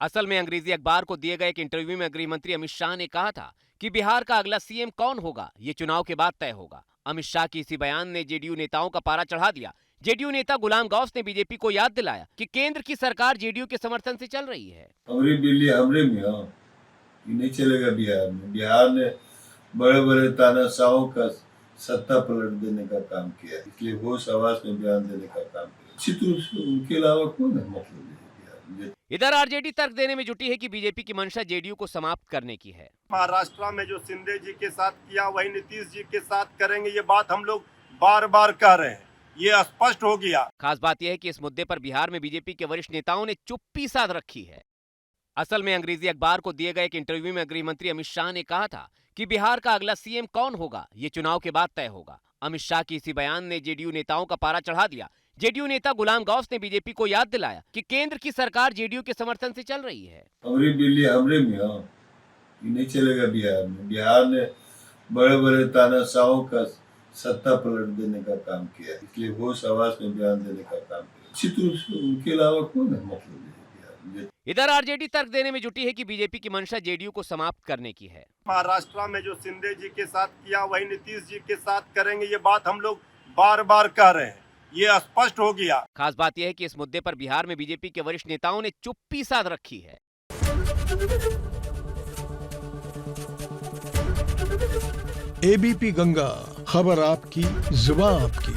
असल में अंग्रेजी अखबार को दिए गए एक इंटरव्यू में गृह मंत्री अमित शाह ने कहा था कि बिहार का अगला सीएम कौन होगा ये चुनाव के बाद तय होगा। अमित शाह की इसी बयान ने जेडीयू नेताओं का पारा चढ़ा दिया। जेडीयू नेता गुलाम गौस ने बीजेपी को याद दिलाया कि केंद्र की सरकार जेडीयू के समर्थन से चल रही है। हमारी बिल्ली हमरे में हो, ये नहीं चलेगा बिहार में। बिहार ने बड़े बड़े तानाशाहों का सत्ता पलट देने का काम किया, इसलिए होश आवाज में बयान देने का काम किया। उनके अलावा कौन है मतलब बिहार में। इधर आरजेडी तर्क देने में जुटी है कि बीजेपी की मंशा जेडीयू को समाप्त करने की है। महाराष्ट्र में जो शिंदे जी के साथ किया वही नीतीश जी के साथ करेंगे, ये बात हम लोग बार बार कह रहे हैं, ये स्पष्ट हो गया। खास बात यह है कि इस मुद्दे पर बिहार में बीजेपी के वरिष्ठ नेताओं ने चुप्पी साध रखी है। असल में अंग्रेजी अखबार को दिए गए एक इंटरव्यू में गृह मंत्री अमित शाह ने कहा था कि बिहार का अगला सीएम कौन होगा ये चुनाव के बाद तय होगा। अमित शाह की इसी बयान ने जेडीयू नेताओं का पारा चढ़ा दिया। जेडीयू नेता गुलाम गौस ने बीजेपी को याद दिलाया कि केंद्र की सरकार जेडीयू के समर्थन से चल रही है। हमारी बिल्ली हमरे में हो, ये नहीं चलेगा बिहार में। बिहार ने बड़े बड़े तानाशाहों का सत्ता पलट देने का काम किया, इसलिए होश आवाज में बयान देने का काम किया। उनके अलावा कौन है मतलब बिहार में। इधर आरजेडी तर्क देने में जुटी है कि बीजेपी की मंशा जेडीयू को समाप्त करने की है। महाराष्ट्र में जो शिंदे जी के साथ किया वही नीतीश जी के साथ करेंगे, ये बात हम लोग बार बार कह रहे हैं, ये स्पष्ट हो गया। खास बात यह है कि इस मुद्दे पर बिहार में बीजेपी के वरिष्ठ नेताओं ने चुप्पी साध रखी है। एबीपी गंगा, खबर आपकी, जुबान आपकी।